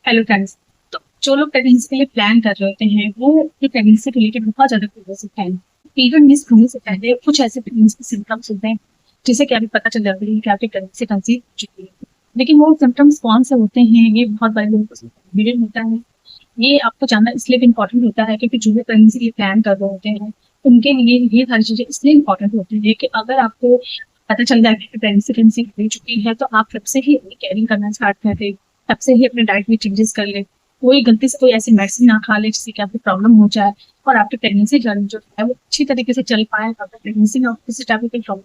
Hello friends. तो जो लोग प्रेगनेंसी के लिए प्लान कर रहे होते हैं वो अपनी प्रेगनेंसी से रिलेटेड बहुत ज्यादा क्यूरियस होते हैं। पीरियड मिस होने से पहले कुछ ऐसे प्रेगनेंसी सिम्टम्स होते हैं जिससे कि अभी पता चल जाता है कि आपकी प्रेगनेंसी कंसीव हो चुकी है। लेकिन वो सिम्टम्स कौन से होते हैं ये बहुत बड़े लोगों को पीरियड होता है। ये आपको जानना इसलिए भी इम्पोर्टेंट होता है क्योंकि जो भी प्रेगनेंसी के लिए प्लान कर रहे होते हैं उनके लिए ये सारी चीजें इसलिए इम्पोर्टेंट होती है कि अगर आपको पता चल जाए कि प्रेगनेंसी कंसीव हो चुकी है तो आप तब से ही अपनी केयरिंग करना स्टार्ट कर दें, तब से ही अपने डाइट में चेंजेस कर ले, कोई गलती से कोई ऐसी मेडिसिन ना खा ले जिससे कि आपको प्रॉब्लम हो जाए और आपकी प्रेगनेंसी जर्नी जो है वो अच्छी तरीके से चल पाए, आपकी प्रेगनेंसी में आपको किसी टाइप की प्रॉब्लम।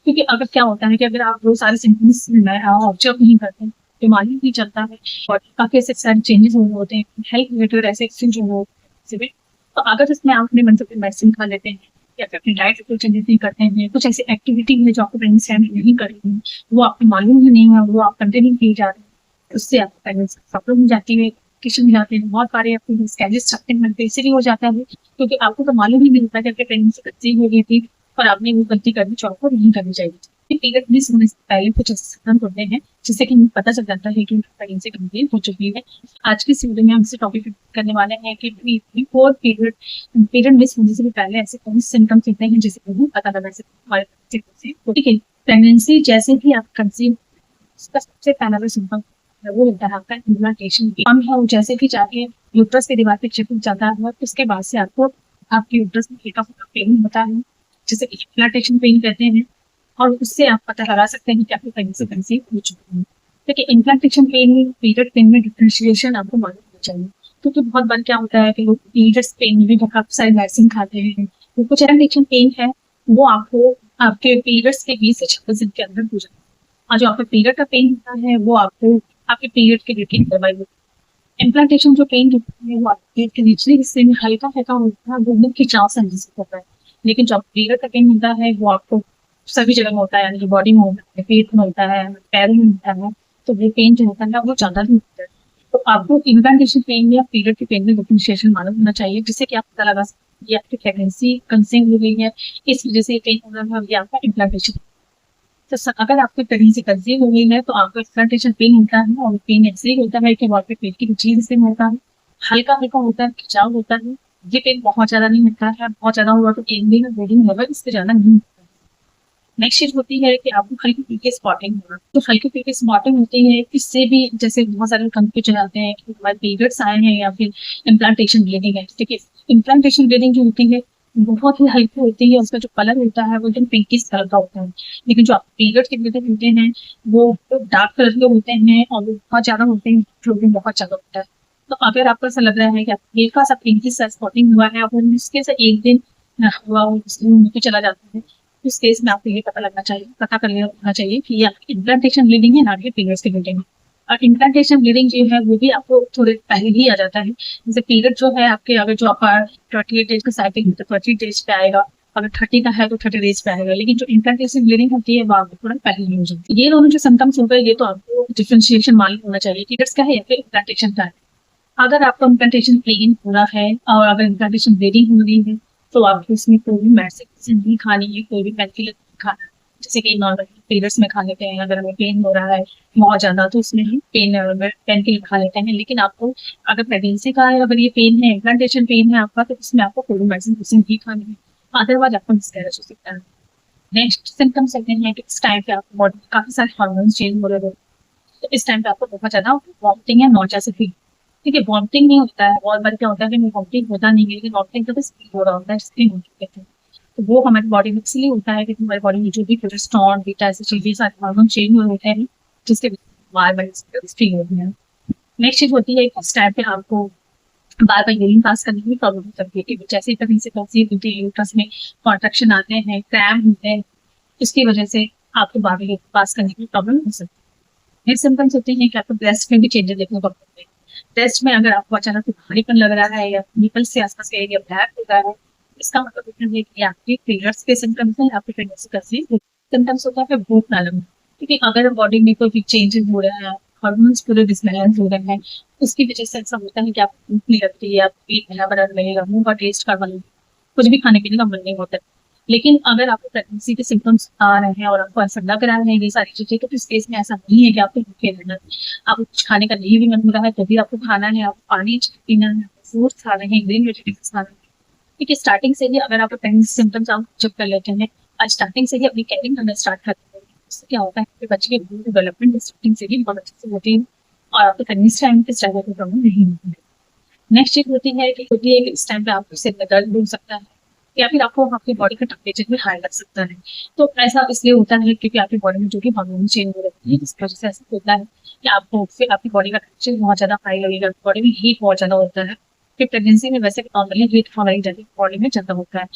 क्योंकि अगर क्या होता है कि अगर आप वो सारे सिम्टम्स ऑब्जर्व नहीं करते, बीमारी नहीं चलता है और काफी ऐसे सारे चेंजेस हो रहे होते हैं, हेल्थ रिलेटेड ऐसे एक्सचेंज हो रहे हैं, तो अगर इसमें आप अपने मन से मेडिसिन खा लेते हैं या फिर अपनी डाइट में चेंजेस नहीं करते हैं, कुछ ऐसी एक्टिविटी है जो आपको प्रेगनेंसी टाइम नहीं करेंगे, वो आपको मालूम ही नहीं है, वो आप कंटिन्यू किए जा रहे हैं, उससे आपको प्रेगनेंसी प्रॉब्लम हो जाती है, किशन जाते हैं, बहुत सारे आपके स्कैजेस चलते हैं, इसीलिए हो जाता है क्योंकि आपको तो मालूम ही नहीं होता कि आपकी प्रेगनेंसी कंसीव हो गई थी और आपने वो गलती करनी जो आपको नहीं करनी चाहिए। पीरियड मिस होने से पहले कुछ ऐसे सिम्टम होते हैं जिससे कि हमें पता चल जाता है कि प्रेगनेंसी कंप्लीट हो चुकी है। आज की इस वीडियो में हम इस टॉपिक करने वाले हैं कि बिफोर पीरियड पीरियड मिस होने से भी पहले ऐसे कौन से सिम्टम्स होते हैं जिससे हमें पता लगा सकते हैं हमारे ठीक है। प्रेगनेंसी जैसे ही आप कंसीव, उसका सबसे पहला जो सिम्टम वो होता है आपका इम्प्लांटेशन। हम है जैसे कि जाके यूट्रस की दीवार पे चिपक जाता है, उसके बाद से आपको आपके यूट्रस में हल्का फुल्का पेन होता है जिसे इम्प्लांटेशन पेन कहते हैं और उससे आप पता लगा सकते हैं कि आपकी प्रेगनेंसी कंसीव हो चुकी है। देखिए इम्प्लांटेशन पेन पीरियड पेन में डिफरेंशिएशन आपको मालूम होना चाहिए क्योंकि बहुत बार क्या होता है कि लोग पीरियड्स पेन में भी काफी सारी मेडिसिन खाते हैं, तो कुछ इम्प्लांटेशन पेन है वो आपको आपके पीरियड्स के 20 से 26 दिन के अंदर हो जाता है और जो आपका पीरियड का पेन होता है वो आपको आपके पीरियड के रूटीन दवाई होती है। इम्प्लांटेशन जो पेन होता है वो आपके पेट के निचले हिस्से में हल्का हल्का होता है, वो खिंचाव से महसूस होता है। लेकिन जो पीरियड का पेन होता है वो आपको सभी जगह में होता है, यानी कि बॉडी में होता है, पेट में होता है, पैरों में होता है, तो वो पेन जो होता है वो ज्यादा नहीं होता है। तो आपको इम्प्लांटेशन पेन या पीरियड के पेन में डिफरेंशिएशन मालूम होना चाहिए जिससे कि आप पता लगा सकते हैं कि आपकी प्रेगनेंसी कंसीव हो गई है, इस वजह से पेन हो रहा है, ये आपका इम्प्लांटेशन। तो अगर आपकी प्रेगनेंसी कंसीव हो गई है तो आपको इम्प्लांटेशन पेन होता है और पेन ऐसे ही होता है कि वहाँ पे पेट की नीचे हिस्से में होता है, हल्का हल्का होता है, खिंचाव होता है। ये पेन बहुत ज्यादा नहीं होता है, बहुत ज्यादा हुआ तो एक दिन दो दिन होगा, इससे ज्यादा नहीं होता है। नेक्स्ट चीज होती है कि आपको हल्की फुल्की स्पॉटिंग होना, तो हल्की फुल्की स्पॉटिंग होती है, इससे भी जैसे बहुत सारे कंफ्यूज हो जाते हैं कि हमारे पीरियड्स आए हैं या फिर इम्प्लांटेशन ब्लीडिंग है। ठीक है, इम्प्लांटेशन ब्लीडिंग जो होती है बहुत ही हल्की होती है, उसका जो कलर होता है वो एकदम पिंकिश कलर का होता है। लेकिन जो पीरियड के ब्लीडिंग होते हैं वो डार्क कलर के होते हैं और वो बहुत ज्यादा होते हैं, फ्लोटिंग बहुत ज्यादा होता है। तो अगर आपको ऐसा लग रहा है कि आपको हल्का सा पिंकिश सा स्पॉटिंग हुआ है और मुश्किल से एक दिन हुआ नीचे चला जाता है, इस केस में आपको ये पता कर लेना चाहिए कि ये आपकी इम्प्लांटेशन ब्लीडिंग है ना कि पीरियड्स की ब्लीडिंग है। और इम्प्लांटेशन ब्लीडिंग जो है वो भी आपको थोड़े पहले ही आ जाता है, जैसे पीरियड जो है आपके अगर जो आपका 28 डेज का साइकिल है तो 30 डेज पे आएगा, अगर 30 का है तो 30 डेज पे आएगा, लेकिन जो इम्प्लांटेशन ब्लीडिंग होती है वो आपको थोड़ा पहले ही हो जाती है। ये दोनों जो सिम्टम्स हो गए ये तो आपको डिफरेंशिएशन मालूम होना चाहिए पीरियड्स का है या फिर इम्प्लांटेशन का है। अगर आपका इम्प्लांटेशन प्लेन हो रहा है और अगर इम्प्लांटेशन ब्लीडिंग हो रही है तो आपको इसमें कोई भी मेडिसिन नहीं खानी है, कोई भी पेनकिलर नहीं खाना है। जैसे कि नॉर्मल पीरियड्स में खा लेते हैं, अगर हमें पेन हो रहा है बहुत ज्यादा तो उसमें हम पेन किलर खा लेते हैं, लेकिन आपको अगर प्रेगनेंसी का है, अगर ये पेन है, इम्प्लांटेशन पेन है आपका, तो इसमें आपको कोई भी मेडिसिन नहीं खानी है, अदरवाइज आपको मिसकैरेज हो सकता है। नेक्स्ट सिम्टम्स कहते हैं कि इस टाइम पे आपकी बॉडी में काफी सारे हार्मोन्स चेंज हो रहे होते हैं, तो इस टाइम पे आपको बहुत ज्यादा वॉमिटिंग या नॉचा से फील। ठीक है, वॉमिटिंग नहीं होता है, बहुत बार क्या होता है कि वॉमिटिंग होता नहीं है, लेकिन वॉमिटिंग तो बस फील हो रहा होता है, स्क्रीन हो चुके थे। तो वो हमारी बॉडी में इसलिए होता है कि हमारी बॉडी में जो भी प्रोजेस्टेरॉन बीटा ऐसी चीजें सारे हार्मोन चेंज हो रहे हैं जिसके बार बार फील होती है। नेक्स्ट चीज होती है इस टाइम पे आपको बार बार यूरिन पास करने में प्रॉब्लम हो सकती है कि जैसे ही कहीं से कंसीव होती है यूट्रस में कॉन्ट्रैक्शन आते हैं, क्रैम्प होते हैं, इसकी वजह से आपको बार बार यूरिन पास करने की प्रॉब्लम हो सकती है। नेक्स्ट सिम्टम्स होते हैं कि आपको ब्रेस्ट में भी चेंजेस देखने को मिलते हैं। ब्रेस्ट में अगर आपको अचानक से भारीपन लग रहा है या निपल्स से आसपास का एरिया ब्लैक हो रहा है, इसका मतलब है कि आपके पीरियड्स के सिम्टम्स हैं, आपके प्रेगनेंसी का सिम्टम्स होता है फिर भूख ना लगना। क्योंकि अगर बॉडी में कोई भी चेंजेस हो रहा है, हार्मोन्स पूरे डिसबैलेंस हो रहे हैं, उसकी वजह से ऐसा होता है कि आपको भूख नहीं लगती है, आप पेट भरा भरा लगेगा, मुंह का टेस्ट करवा लगेगा, कुछ भी खाने पीने का मन नहीं होता है। लेकिन अगर आपको प्रेगनेंसी के सिम्टम्स आ रहे हैं और आपको ऐसा लग रहा है ये सारी चीजें, तो इस केस में ऐसा नहीं है कि आपको भूखे रहना है, आपको कुछ खाने का नहीं भी मन हो रहा है तो भी आपको खाना है, आपको पानी पीना है, फ्रूट्स खाने हैं, ग्रीन वेजिटेबल्स खाने हैं। क्योंकि स्टार्टिंग से ही अगर आपको प्रेगनेंसी सिम्टम्स आप चेक कर लेते हैं और स्टार्टिंग से ही अपनी केयरिंग करना स्टार्ट करते हैं, उससे क्या होता है कि बच्चे की डेवलपमेंट स्टार्टिंग से ही बहुत अच्छे से होती है और आपको प्रेगनेंसी टाइम पे स्ट्रगल की प्रॉब्लम नहीं होती है। नेक्स्ट चीज होती है कि इस टाइम पे आपको सिर में दर्द हो सकता है या फिर आपको आपकी बॉडी का टेम्परेचर भी हाई लग सकता है। तो ऐसा इसलिए होता है क्योंकि आपकी बॉडी में जो कि हार्मोन चेंज हो रही है, जिस वजह से ऐसा होता है कि आपको फिर आपकी बॉडी का टेम्परेचर बहुत ज्यादा हाई लगेगा, बॉडी में हीट बहुत ज्यादा होता है। फिर प्रेगनेंसी में वैसे नॉर्मली हीट हमारी बॉडी में ज्यादा होता है।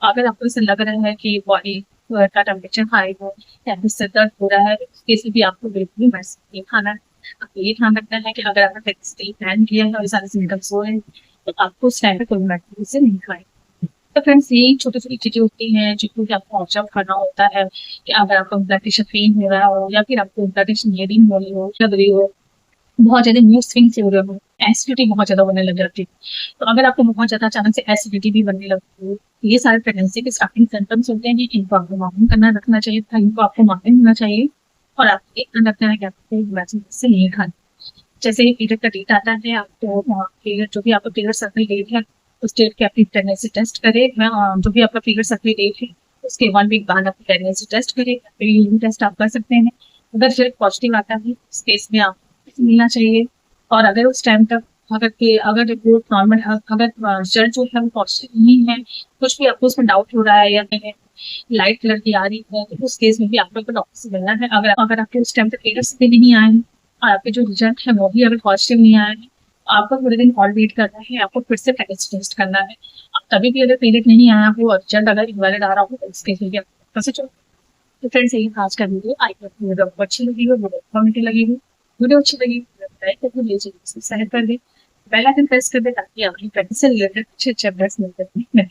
अगर आपको ऐसा लग रहा है कि बॉडी का टेम्परेचर हाई हो या फिर सर दर्द हो रहा है, तो उस केस में भी आपको बिल्कुल भी मेडिसिन नहीं खाना है। आपको ये ध्यान रखना है कि अगर आपने प्रेगनेंसी प्लान किया है और ये सारे सिम्टम्स हो रहे हैं, तो आपको उस टाइम पे कोई मेडिसिन नहीं खाएं। तो फ्रेंड्स यही छोटी-छोटी चीज़ें होती हैं जिनको कि आपको ऑब्जर्व करना होता है कि अगर आपका ब्लड प्रेशर फेल हो रहा हो या फिर आपको ब्लड प्रेशर रीडिंग हो रही हो, लग रही हो, बहुत ज़्यादा मूड स्विंग्स हो रहे हो, एसिडिटी बहुत ज़्यादा होने लग जाती है। तो अगर आपको बहुत ज़्यादा अचानक से एसिडिटी भी बनने लगती है, ये सारे प्रेगनेंसी के स्टार्टिंग सिम्पटम्स होते हैं, इनको आपको मालूम करना रखना चाहिए था, इनको आपको मालूम होना चाहिए और आपको एक ध्यान रखना है कि आपको वैक्सीन से नहीं खानी। जैसे ही पीरियड का डेट आता है आपको पीरियड जो भी आपका पीरियड सर्कल डेट है उस डेट के अपनी प्रेगनेंसी टेस्ट करें। जो भी आपका पीरियड सर्कल डेट है उसके 1 वीक बाद आप प्रेगनेंसी टेस्ट करें, फिर यूरिन टेस्ट आप कर सकते हैं। अगर फिर पॉजिटिव आता है उस केस में आपको मिलना चाहिए और अगर उस टाइम तक अगर रिपोर्ट नॉर्मल है, अगर रिजल्ट जो है वो पॉजिटिव नहीं है, कुछ भी आपको उसमें डाउट हो रहा है या फिर लाइट कलर की आ रही है, तो उस केस में भी आपको डॉक्टर से मिलना है। अगर अगर आपके उस टाइम तक पीरियड्स भी नहीं आए हैं और आपके जो रिजल्ट है वो भी अगर पॉजिटिव नहीं आया है, आपको थोड़े दिन और वेट करना है, आपको फिर से प्रेगनेंसी टेस्ट करना है। तभी भी अगर पीरियड नहीं आया हो और रिजल्ट अगर इनवैलिड आ रहा हो तो इस केस में भी आपको डॉक्टर से चलो। तो फ्रेंड्स यही आज का वीडियो, आई होप वीडियो आपको अच्छी लगी हो, वीडियो इन्फॉर्मेटिव लगी हो। वीडियो अच्छी लगी तो लाइक करके लीजिए, शेयर कर दें, बेल आइकन प्रेस कर दें ताकि आपकी प्रेगनेंसी से रिलेटेड अच्छे अच्छे अपडेट्स मिलते रहें।